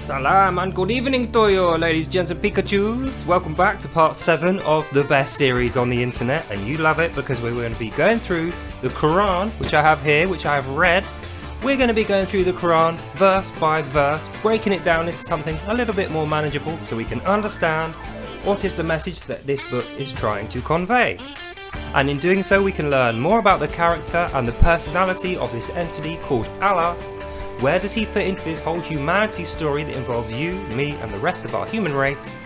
Salam and good evening to you, ladies, gents and Pikachus. Welcome back to part 7 of the best series on the internet, and you love it because we're going to be going through the Quran, which I have here, which I have read. We're going to be going through the Quran verse by verse, breaking it down into something a little bit more manageable so we can understand what is the message that this book is trying to convey. And in doing so, we can learn more about the character and the personality of this entity called Allah. Where does he fit into this whole humanity story that involves you, me, and the rest of our human race?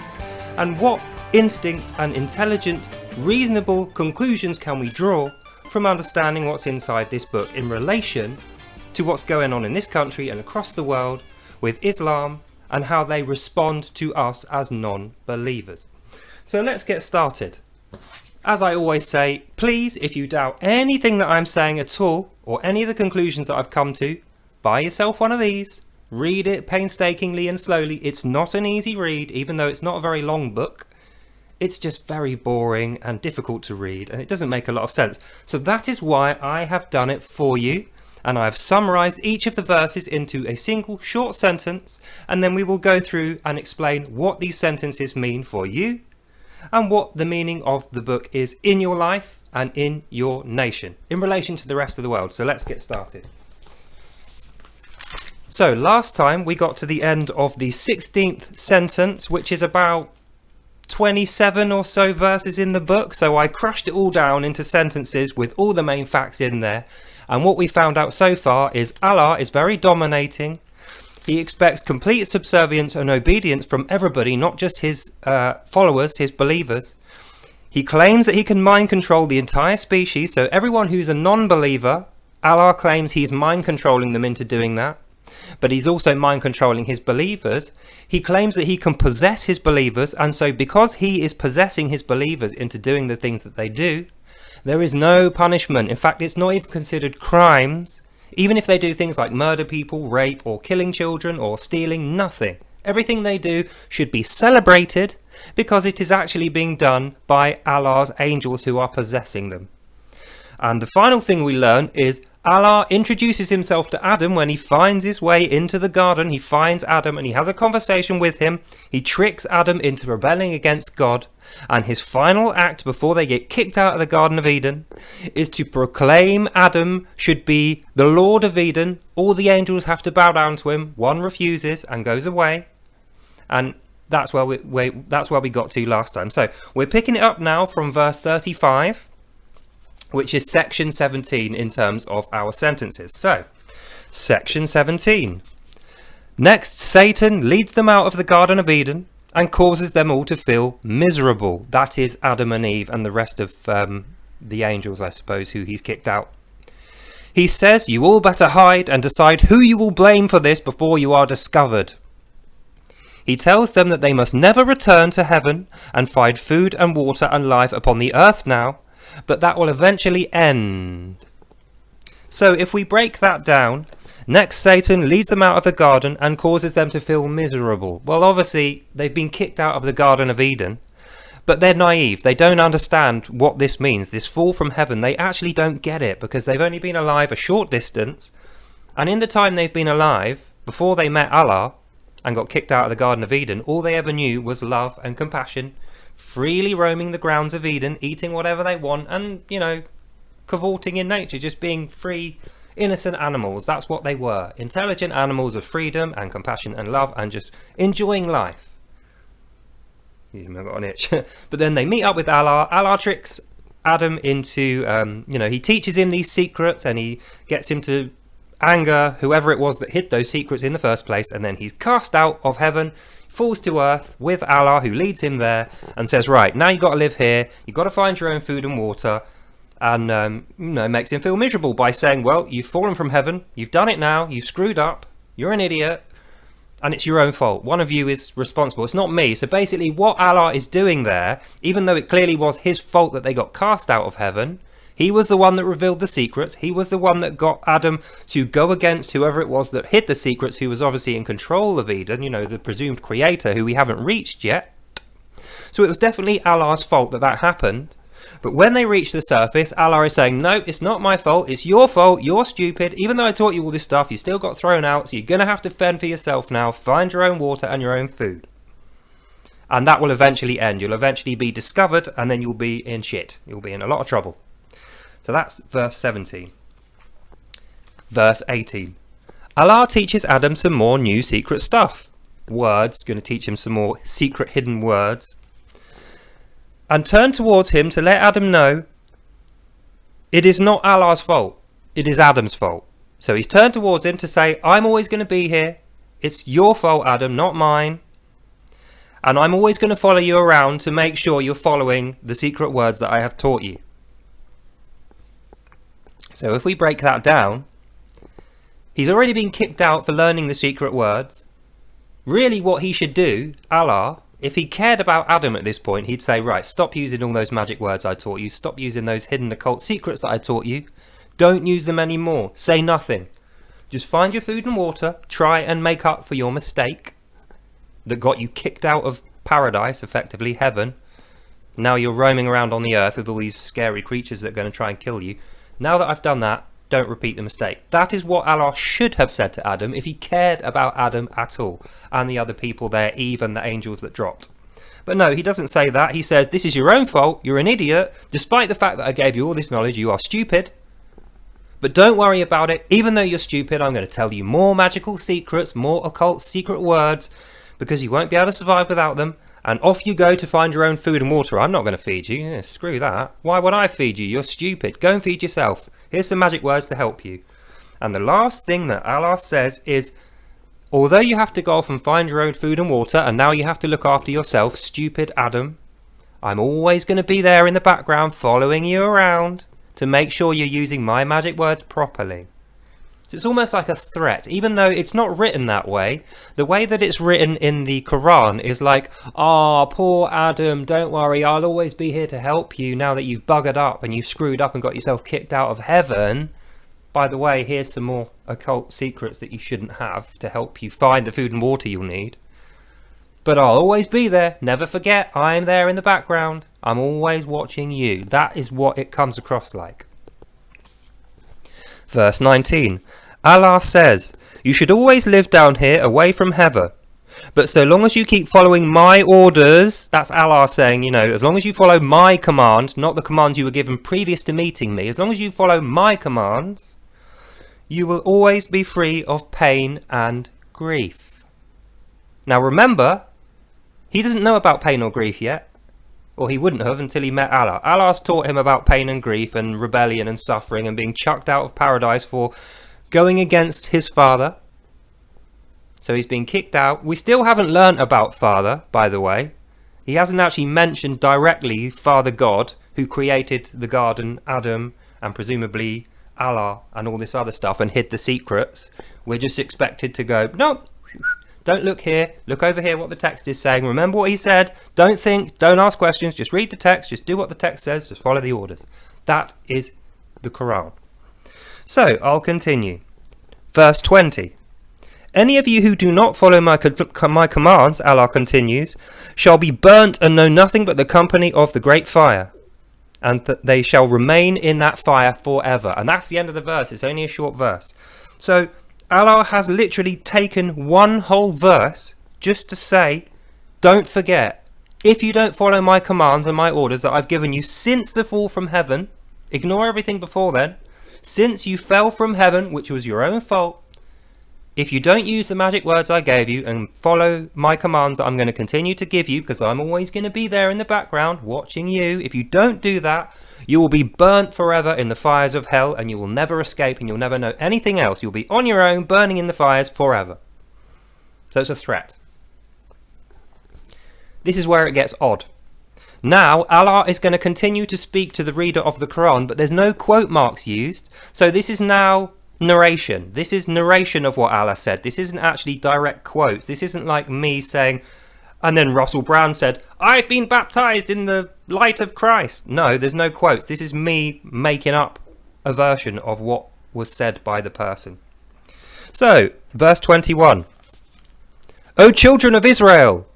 And what instincts and intelligent, reasonable conclusions can we draw from understanding what's inside this book in relation to what's going on in this country and across the world with Islam and how they respond to us as non-believers? So let's get started. As I always say, please, if you doubt anything that I'm saying at all, or any of the conclusions that I've come to, buy yourself one of these, read it painstakingly and slowly. It's not an easy read, even though it's not a very long book. It's just very boring and difficult to read, and it doesn't make a lot of sense. So that is why I have done it for you, and I have summarised each of the verses into a single short sentence, and then we will go through and explain what these sentences mean for you, and what the meaning of the book is in your life and in your nation, in relation to the rest of the world. So let's get started. So last time we got to the end of the 16th sentence, which is about 27 or so verses in the book. So I crushed it all down into sentences with all the main facts in there. And what we found out so far is Allah is very dominating. He expects complete subservience and obedience from everybody, not just his followers, his believers. He claims that he can mind control the entire species. So everyone who's a non-believer, Allah claims he's mind controlling them into doing that. But he's also mind controlling his believers. He claims that he can possess his believers, and so because he is possessing his believers into doing the things that they do, there is no punishment. In fact, it's not even considered crimes. Even if they do things like murder people, rape, or killing children, or stealing, nothing. Everything they do should be celebrated because it is actually being done by Allah's angels who are possessing them. And the final thing we learn is Allah introduces himself to Adam when he finds his way into the garden. He finds Adam and he has a conversation with him. He tricks Adam into rebelling against God. And his final act before they get kicked out of the Garden of Eden is to proclaim Adam should be the Lord of Eden. All the angels have to bow down to him. One refuses and goes away. And that's where we got to last time. So we're picking it up now from verse 35. Which is section 17 in terms of our sentences. So, section 17. Next, Satan leads them out of the Garden of Eden and causes them all to feel miserable. That is Adam and Eve and the rest of the angels, I suppose, who he's kicked out. He says, you all better hide and decide who you will blame for this before you are discovered. He tells them that they must never return to heaven and find food and water and life upon the earth now, but that will eventually end. So if we break that down, next Satan leads them out of the garden and causes them to feel miserable. Well, obviously they've been kicked out of the Garden of Eden, but they're naive. They don't understand what this means, this fall from heaven. They actually don't get it because they've only been alive a short distance, and in the time they've been alive, before they met Allah and got kicked out of the Garden of Eden, all they ever knew was love and compassion, freely roaming the grounds of Eden, eating whatever they want, and, you know, cavorting in nature, just being free, innocent animals. That's what they were. Intelligent animals of freedom and compassion and love and just enjoying life. I've got an itch. But then they meet up with Allah. Allah tricks Adam into, he teaches him these secrets and he gets him to anger whoever it was that hid those secrets in the first place, and then he's cast out of heaven, falls to earth with Allah who leads him there and says, right, now you've got to live here, you've got to find your own food and water, and makes him feel miserable by saying, well, you've fallen from heaven, you've done it now, you've screwed up, you're an idiot, and it's your own fault. One of you is responsible, it's not me. So basically what Allah is doing there, even though it clearly was his fault that they got cast out of heaven, he was the one that revealed the secrets. He was the one that got Adam to go against whoever it was that hid the secrets, who was obviously in control of Eden, the presumed creator who we haven't reached yet. So it was definitely Allah's fault that happened. But when they reach the surface, Allah is saying, no, it's not my fault, it's your fault, you're stupid. Even though I taught you all this stuff, you still got thrown out, so you're going to have to fend for yourself now, find your own water and your own food. And that will eventually end. You'll eventually be discovered, and then you'll be in shit. You'll be in a lot of trouble. So that's verse 17. Verse 18. Allah teaches Adam some more new secret stuff. Words, going to teach him some more secret hidden words. And turned towards him to let Adam know it is not Allah's fault. It is Adam's fault. So he's turned towards him to say, I'm always going to be here. It's your fault, Adam, not mine. And I'm always going to follow you around to make sure you're following the secret words that I have taught you. So if we break that down, he's already been kicked out for learning the secret words. Really what he should do, Allah, if he cared about Adam at this point, he'd say, right, stop using all those magic words I taught you. Stop using those hidden occult secrets that I taught you. Don't use them anymore. Say nothing. Just find your food and water. Try and make up for your mistake that got you kicked out of paradise, effectively heaven. Now you're roaming around on the earth with all these scary creatures that are going to try and kill you. Now that I've done that, don't repeat the mistake. That is what Allah should have said to Adam if he cared about Adam at all, and the other people there, Eve and the angels that dropped. But no, he doesn't say that. He says, this is your own fault, you're an idiot. Despite the fact that I gave you all this knowledge, you are stupid. But don't worry about it. Even though you're stupid, I'm going to tell you more magical secrets, more occult secret words, because you won't be able to survive without them. And off you go to find your own food and water. I'm not going to feed you. Yeah, screw that. Why would I feed you? You're stupid. Go and feed yourself. Here's some magic words to help you. And the last thing that Allah says is, although you have to go off and find your own food and water, and now you have to look after yourself, stupid Adam, I'm always going to be there in the background following you around to make sure you're using my magic words properly. So it's almost like a threat, even though it's not written that way. The way that it's written in the Quran is like, poor Adam, don't worry, I'll always be here to help you now that you've buggered up and you've screwed up and got yourself kicked out of heaven. By the way, here's some more occult secrets that you shouldn't have to help you find the food and water you'll need. But I'll always be there. Never forget, I'm there in the background. I'm always watching you. That is what it comes across like. Verse 19. Allah says, you should always live down here away from heaven. But so long as you keep following my orders, that's Allah saying, you know, as long as you follow my command, not the commands you were given previous to meeting me, as long as you follow my commands, you will always be free of pain and grief. Now remember, he doesn't know about pain or grief yet. Or he wouldn't have until he met Allah. Allah's taught him about pain and grief and rebellion and suffering and being chucked out of paradise for going against his father. So he's been kicked out. We still haven't learnt about Father, by the way. He hasn't actually mentioned directly Father God, who created the garden, Adam, and presumably Allah and all this other stuff and hid the secrets. We're just expected to go, no, don't look here, look over here what the text is saying. Remember what he said. Don't think, don't ask questions, just read the text, just do what the text says, just follow the orders. That is the Quran. So, I'll continue. Verse 20. Any of you who do not follow my commands, Allah continues, shall be burnt and know nothing but the company of the great fire. And that they shall remain in that fire forever. And that's the end of the verse. It's only a short verse. So, Allah has literally taken one whole verse just to say, don't forget, if you don't follow my commands and my orders that I've given you since the fall from heaven, ignore everything before then, since you fell from heaven, which was your own fault, if you don't use the magic words I gave you and follow my commands that I'm going to continue to give you, because I'm always going to be there in the background watching you, if you don't do that, you will be burnt forever in the fires of hell and you will never escape and you'll never know anything else. You'll be on your own, burning in the fires forever. So it's a threat. This is where it gets odd. Now, Allah is going to continue to speak to the reader of the Quran, but there's no quote marks used. So this is now narration. This is narration of what Allah said. This isn't actually direct quotes. This isn't like me saying, and then Russell Brand said, I've been baptized in the light of Christ. No, there's no quotes. This is me making up a version of what was said by the person. So, verse 21. O children of Israel,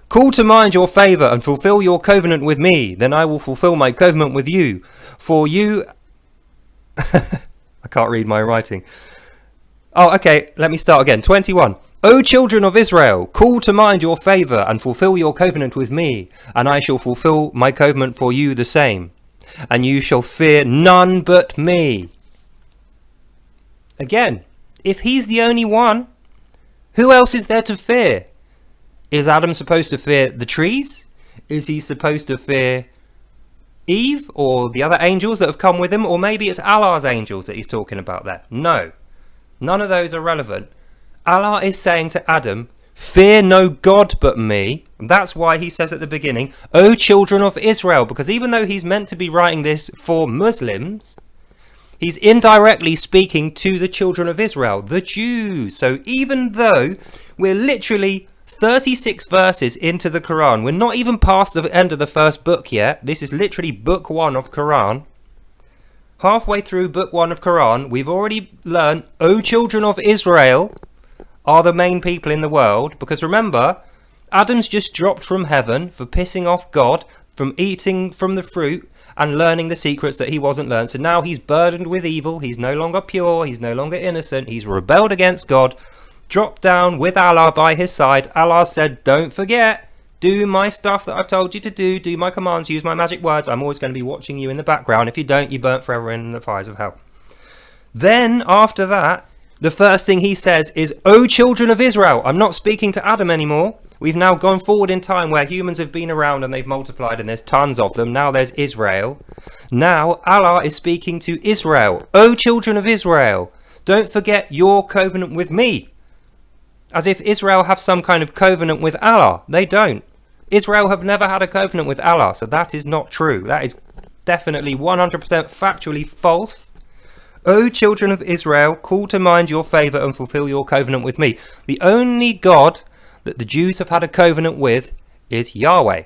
Call to mind your favour and fulfil your covenant with me. Then I will fulfil my covenant with you. For you... I can't read my writing. Oh, okay, let me start again. 21. O children of Israel, call to mind your favour and fulfil your covenant with me, and I shall fulfil my covenant for you the same. And you shall fear none but me. Again, if he's the only one, who else is there to fear? Is Adam supposed to fear the trees? Is he supposed to fear Eve or the other angels that have come with him? Or maybe it's Allah's angels that he's talking about there. No, none of those are relevant. Allah is saying to Adam, fear no God but me. And that's why he says at the beginning, O children of Israel, because even though he's meant to be writing this for Muslims, he's indirectly speaking to the children of Israel, the Jews. So even though we're literally 36 verses into the Quran, we're not even past the end of the first book yet. This is literally book 1 of Quran. Halfway through book 1 of Quran, we've already learned, O children of Israel are the main people in the world. Because remember, Adam's just dropped from heaven for pissing off God, from eating from the fruit and learning the secrets that he wasn't learned. So now he's burdened with evil. He's no longer pure. He's no longer innocent. He's rebelled against God. Dropped down with Allah by his side. Allah said, don't forget, do my stuff that I've told you to do my commands, use my magic words. I'm always going to be watching you in the background. If you don't, you burnt forever in the fires of hell. Then after that, the first thing he says is, O children of Israel. I'm not speaking to Adam anymore. We've now gone forward in time where humans have been around and they've multiplied and there's tons of them. Now there's Israel. Now Allah is speaking to Israel. O children of Israel, don't forget your covenant with me. As if Israel have some kind of covenant with Allah. They don't. Israel have never had a covenant with Allah. So that is not true. That is definitely 100% factually false. O children of Israel, call to mind your favour and fulfil your covenant with me. The only God that the Jews have had a covenant with is Yahweh.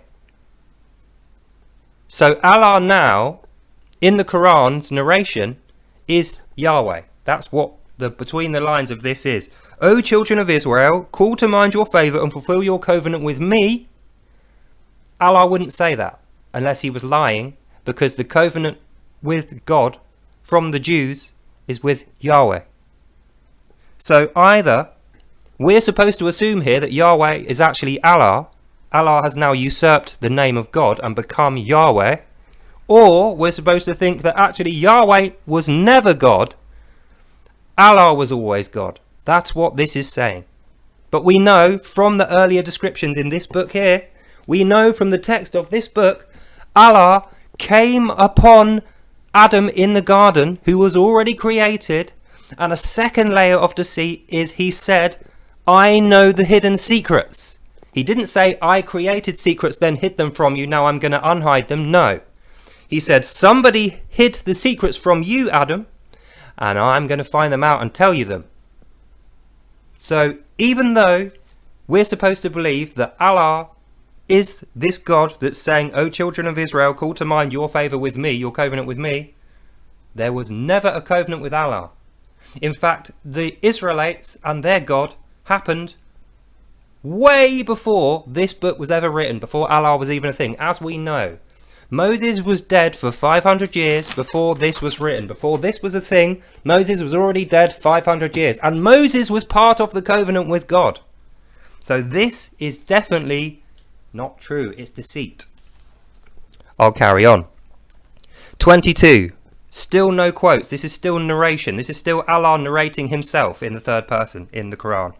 So Allah now, in the Quran's narration, is Yahweh. That's what the between the lines of this is. O children of Israel, call to mind your favour and fulfil your covenant with me. Allah wouldn't say that unless he was lying, because the covenant with God from the Jews is with Yahweh. So either we're supposed to assume here that Yahweh is actually Allah. Allah has now usurped the name of God and become Yahweh. Or we're supposed to think that actually Yahweh was never God. Allah was always God. That's what this is saying. But we know from the earlier descriptions in this book here, we know from the text of this book, Allah came upon Adam in the garden, who was already created. And a second layer of deceit is he said, I know the hidden secrets. He didn't say, I created secrets, then hid them from you, now I'm going to unhide them. No. He said, somebody hid the secrets from you, Adam, and I'm going to find them out and tell you them. So even though we're supposed to believe that Allah is this God that's saying, O children of Israel, call to mind your favour with me, your covenant with me, there was never a covenant with Allah. In fact, the Israelites and their God happened way before this book was ever written, before Allah was even a thing. As we know, Moses was dead for 500 years before this was written. Before this was a thing, Moses was already dead 500 years. And Moses was part of the covenant with God. So this is definitely not true. It's deceit. I'll carry on. 22. Still no quotes. This is still narration. This is still Allah narrating himself in the third person in the Quran.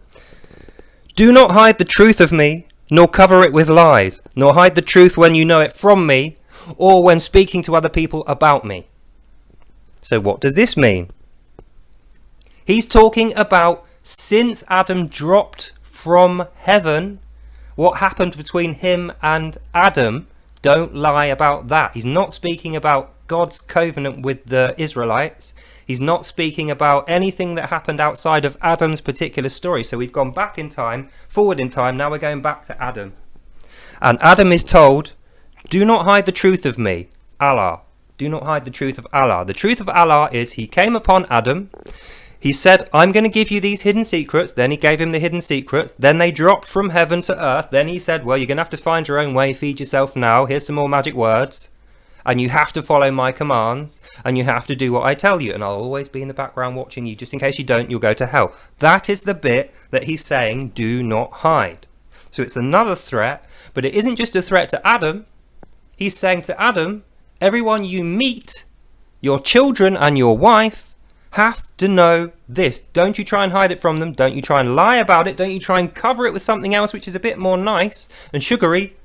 Do not hide the truth of me, nor cover it with lies, nor hide the truth when you know it from me, or when speaking to other people about me. So what does this mean? He's talking about since Adam dropped from heaven, what happened between him and Adam. Don't lie about that. He's not speaking about God's covenant with the Israelites. He's not speaking about anything that happened outside of Adam's particular story. So we've gone back in time, forward in time, now we're going back to Adam. And Adam is told, do not hide the truth of me, Allah. Do not hide the truth of Allah. The truth of Allah is he came upon Adam. He said, I'm going to give you these hidden secrets. Then he gave him the hidden secrets. Then they dropped from heaven to earth. Then he said, well, you're going to have to find your own way. Feed yourself now. Here's some more magic words. And you have to follow my commands. And you have to do what I tell you. And I'll always be in the background watching you. Just in case you don't, you'll go to hell. That is the bit that he's saying, do not hide. So it's another threat. But it isn't just a threat to Adam. He's saying to Adam, everyone you meet, your children and your wife, have to know this. Don't you try and hide it from them. Don't you try and lie about it. Don't you try and cover it with something else which is a bit more nice and sugary.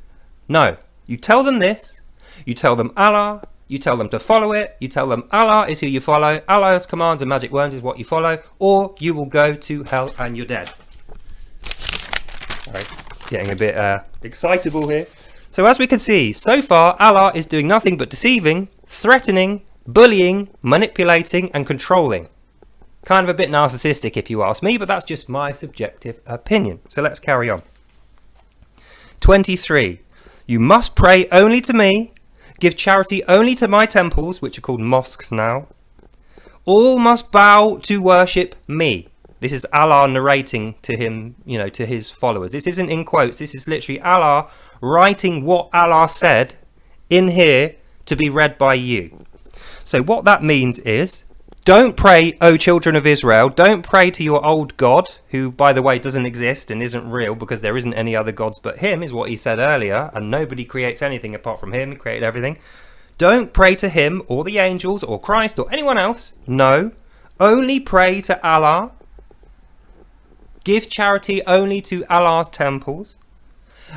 No. You tell them this. You tell them Allah. You tell them to follow it. You tell them Allah is who you follow. Allah's commands and magic words is what you follow. Or you will go to hell and you're dead. Sorry, getting a bit excitable here. So as we can see, so far Allah is doing nothing but deceiving, threatening, bullying, manipulating and controlling. Kind of a bit narcissistic if you ask me, but that's just my subjective opinion. So let's carry on. 23. You must pray only to me, give charity only to my temples, which are called mosques now. All must bow to worship me. This is Allah narrating to him, to his followers. This isn't in quotes. This is literally Allah writing what Allah said in here to be read by you. So what that means is, don't pray, O children of Israel, don't pray to your old God, who, by the way, doesn't exist and isn't real because there isn't any other gods but him, is what he said earlier, and nobody creates anything apart from him. He created everything. Don't pray to him or the angels or Christ or anyone else. No, only pray to Allah. Give charity only to Allah's temples.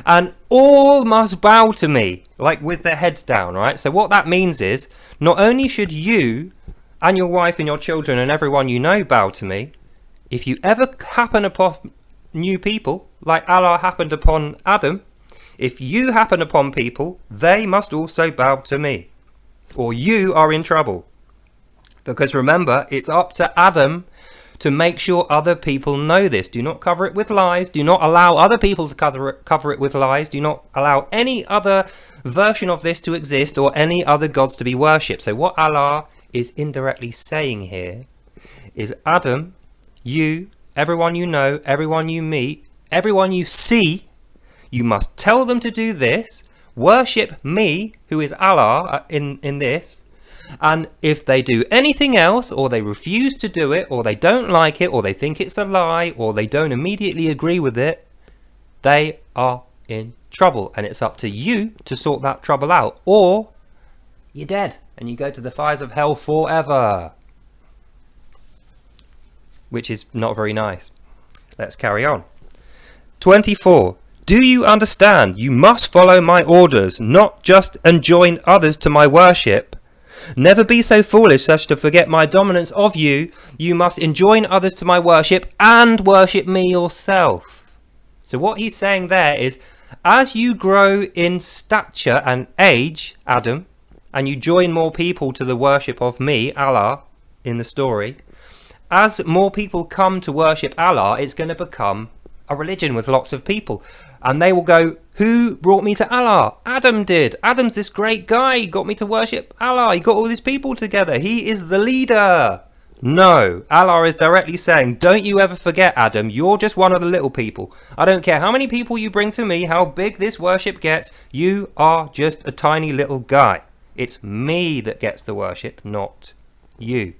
And all must bow to me, like with their heads down, right? So what that means is, not only should you and your wife and your children and everyone you know bow to me, if you ever happen upon new people, like Allah happened upon Adam, if you happen upon people, they must also bow to me, or you are in trouble. Because remember, it's up to Adam to make sure other people know this. Do not cover it with lies. Do not allow other people to cover it with lies. Do not allow any other version of this to exist or any other gods to be worshipped. So what Allah is indirectly saying here is, Adam, you, everyone you know, everyone you meet, everyone you see, you must tell them to do this. Worship me, who is Allah, in this. And if they do anything else, or they refuse to do it, or they don't like it, or they think it's a lie, or they don't immediately agree with it, they are in trouble. And it's up to you to sort that trouble out, or you're dead and you go to the fires of hell forever. Which is not very nice. Let's carry on. 24. Do you understand? You must follow my orders, not just enjoin others to my worship. Never be so foolish as to forget my dominance of you. You must enjoin others to my worship and worship me yourself. So what he's saying there is, as you grow in stature and age, Adam, and you join more people to the worship of me, Allah, in the story, as more people come to worship Allah, it's going to become a religion with lots of people. And they will go, who brought me to Allah? Adam did. Adam's this great guy. He got me to worship Allah. He got all these people together. He is the leader. No, Allah is directly saying, don't you ever forget, Adam, you're just one of the little people. I don't care how many people you bring to me, how big this worship gets, you are just a tiny little guy. It's me that gets the worship, not you.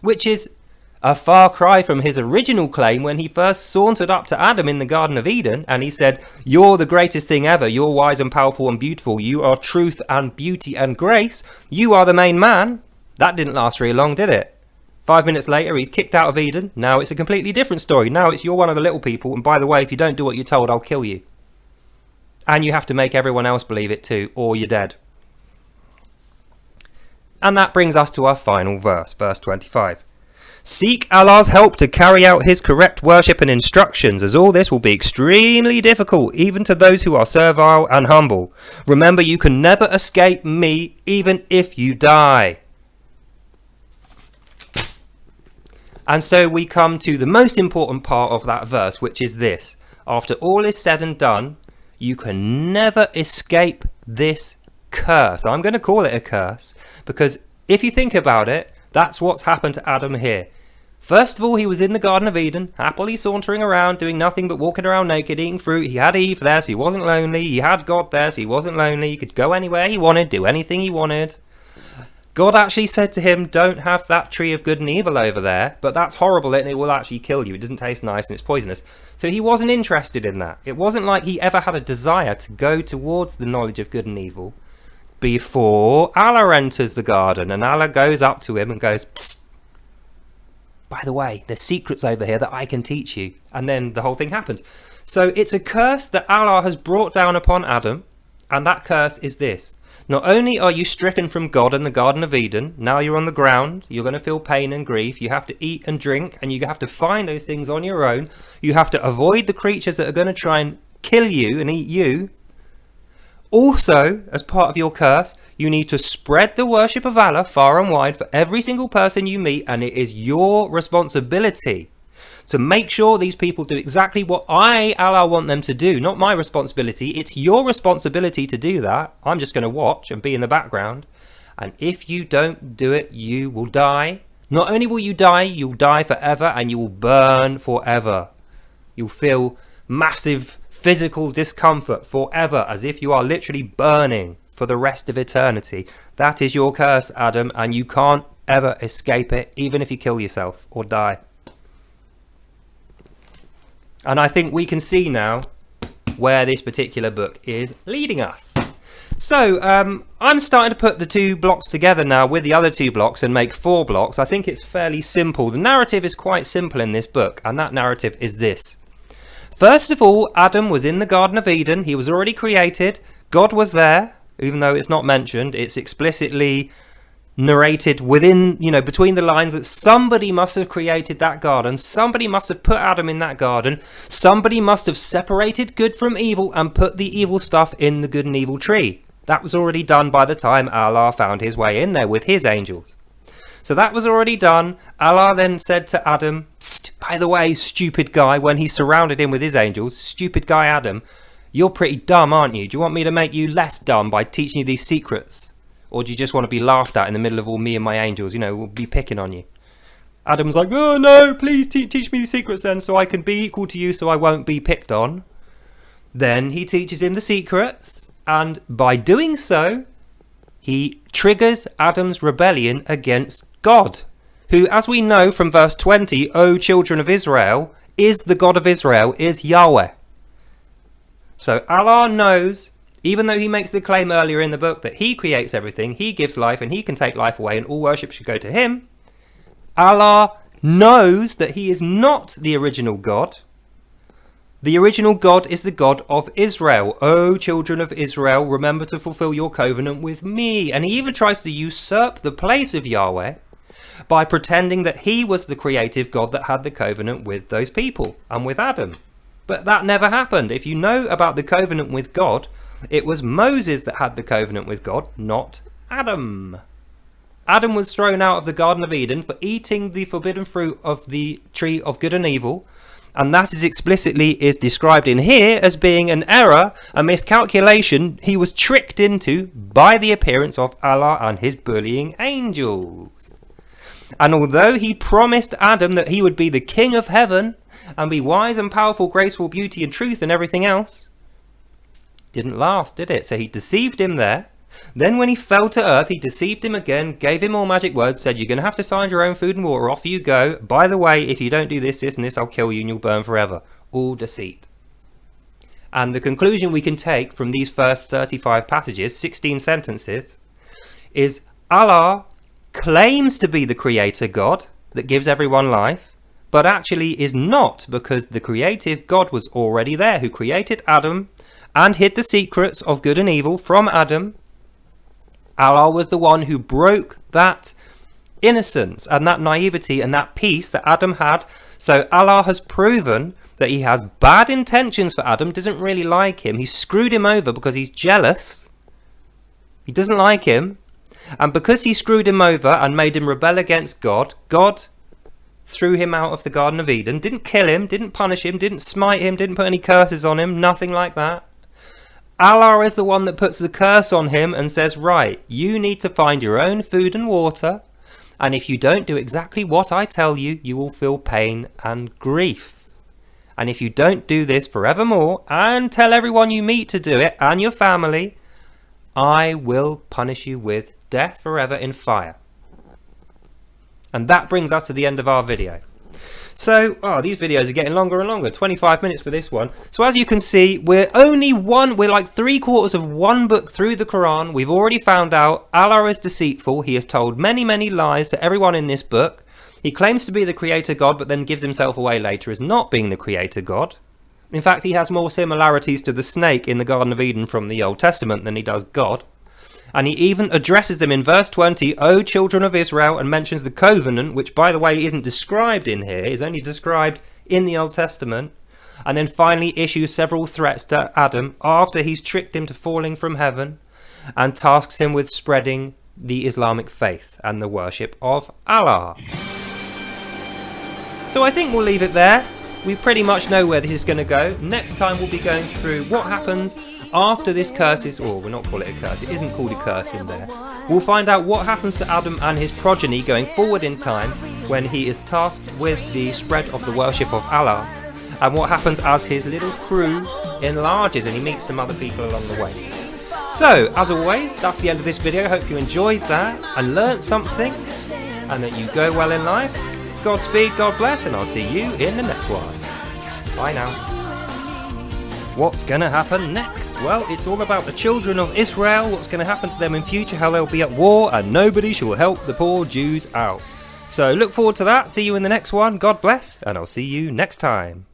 Which is a far cry from his original claim when he first sauntered up to Adam in the Garden of Eden and he said, you're the greatest thing ever, you're wise and powerful and beautiful, you are truth and beauty and grace, you are the main man. That didn't last very long, did it? 5 minutes later, he's kicked out of Eden. Now it's a completely different story. Now it's, you're one of the little people, and by the way, if you don't do what you're told, I'll kill you. And you have to make everyone else believe it too, or you're dead. And that brings us to our final verse, verse 25. Seek Allah's help to carry out his correct worship and instructions, as all this will be extremely difficult, even to those who are servile and humble. Remember, you can never escape me, even if you die. And so we come to the most important part of that verse, which is this. After all is said and done, you can never escape this curse. I'm going to call it a curse, because if you think about it, that's what's happened to Adam here. First of all, he was in the Garden of Eden, happily sauntering around, doing nothing but walking around naked, eating fruit. He had Eve there, so he wasn't lonely. He had God there, so he wasn't lonely. He could go anywhere he wanted, do anything he wanted. God actually said to him, don't have that tree of good and evil over there, but that's horrible and it will actually kill you. It doesn't taste nice and it's poisonous. So he wasn't interested in that. It wasn't like he ever had a desire to go towards the knowledge of good and evil before Allah enters the garden, and Allah goes up to him and goes, psst, by the way, there's secrets over here that I can teach you. And then the whole thing happens. So it's a curse that Allah has brought down upon Adam, and that curse is this. Not only are you stricken from God in the Garden of Eden, now you're on the ground, you're going to feel pain and grief, you have to eat and drink, and you have to find those things on your own. You have to avoid the creatures that are going to try and kill you and eat you. Also, as part of your curse, you need to spread the worship of Allah far and wide for every single person you meet, and it is your responsibility to make sure these people do exactly what I, Allah, want them to do. Not my responsibility. It's your responsibility to do that. I'm just going to watch and be in the background. And if you don't do it, you will die. Not only will you die, you'll die forever and you will burn forever. You'll feel massive physical discomfort forever, as if you are literally burning for the rest of eternity. That is your curse, Adam, and you can't ever escape it, even if you kill yourself or die. And I think we can see now where this particular book is leading us. So I'm starting to put the two blocks together now with the other two blocks and make 4 blocks. I think it's fairly simple. The narrative is quite simple in this book, and that narrative is this. First of all, Adam was in the Garden of Eden. He was already created. God was there, even though it's not mentioned. It's explicitly narrated within, between the lines that somebody must have created that garden. Somebody must have put Adam in that garden. Somebody must have separated good from evil and put the evil stuff in the good and evil tree. That was already done by the time Allah found his way in there with his angels. So that was already done. Allah then said to Adam, by the way, stupid guy, when he surrounded him with his angels, stupid guy Adam, you're pretty dumb, aren't you? Do you want me to make you less dumb by teaching you these secrets? Or do you just want to be laughed at in the middle of all me and my angels? We'll be picking on you. Adam's like, oh no, please teach me the secrets then so I can be equal to you so I won't be picked on. Then he teaches him the secrets, and by doing so, he triggers Adam's rebellion against God, who, as we know from verse 20, O children of Israel, is the God of Israel, is Yahweh. So Allah knows, even though he makes the claim earlier in the book that he creates everything, he gives life and he can take life away and all worship should go to him, Allah knows that he is not the original God. The original God is the God of Israel. O children of Israel, remember to fulfill your covenant with me. And he even tries to usurp the place of Yahweh by pretending that he was the creative God that had the covenant with those people and with Adam. But that never happened. If you know about the covenant with God, it was Moses that had the covenant with God, not Adam. Adam was thrown out of the Garden of Eden for eating the forbidden fruit of the tree of good and evil. And that is explicitly described in here as being an error, a miscalculation he was tricked into by the appearance of Allah and his bullying angels. And although he promised Adam that he would be the king of heaven and be wise and powerful, graceful, beauty and truth and everything else, didn't last, did it? So he deceived him there. Then when he fell to earth, he deceived him again, gave him more magic words, said, you're going to have to find your own food and water, off you go. By the way, if you don't do this, this and this, I'll kill you and you'll burn forever. All deceit. And the conclusion we can take from these first 35 passages, 16 sentences, is Allah claims to be the creator God that gives everyone life, but actually is not, because the creative God was already there, who created Adam and hid the secrets of good and evil from Adam. Allah was the one who broke that innocence and that naivety and that peace that Adam had. So Allah has proven that he has bad intentions for Adam, doesn't really like him. He screwed him over because he's jealous. He doesn't like him. And because he screwed him over and made him rebel against God, God threw him out of the Garden of Eden. Didn't kill him, didn't punish him, didn't smite him, didn't put any curses on him, nothing like that. Allah is the one that puts the curse on him and says, right, you need to find your own food and water And if you don't do exactly what I tell you, you will feel pain and grief. And if you don't do this forevermore and tell everyone you meet to do it and your family, I will punish you with death forever in fire. And that brings us to the end of our video. So, these videos are getting longer and longer, 25 minutes for this one. So as you can see, we're like 3/4 of one book through the Quran. We've already found out Allah is deceitful. He has told many, many lies to everyone in this book. He claims to be the creator God, but then gives himself away later as not being the creator God. In fact, he has more similarities to the snake in the Garden of Eden from the Old Testament than he does God. And he even addresses them in verse 20, O children of Israel, and mentions the covenant, which by the way isn't described in here, is only described in the Old Testament. And then finally issues several threats to Adam after he's tricked him to falling from heaven, and tasks him with spreading the Islamic faith and the worship of Allah. So I think we'll leave it there. We pretty much know where this is going to go. Next time we'll be going through what happens after this curse is, or we'll not call it a curse, it isn't called a curse in there. We'll find out what happens to Adam and his progeny going forward in time when he is tasked with the spread of the worship of Allah, and what happens as his little crew enlarges and he meets some other people along the way. So, as always, that's the end of this video. Hope you enjoyed that and learnt something, and that you go well in life. Godspeed, God bless, and I'll see you in the next one. Bye now. What's going to happen next? Well, it's all about the children of Israel, what's going to happen to them in future, how they'll be at war, and nobody shall help the poor Jews out. So look forward to that. See you in the next one. God bless, and I'll see you next time.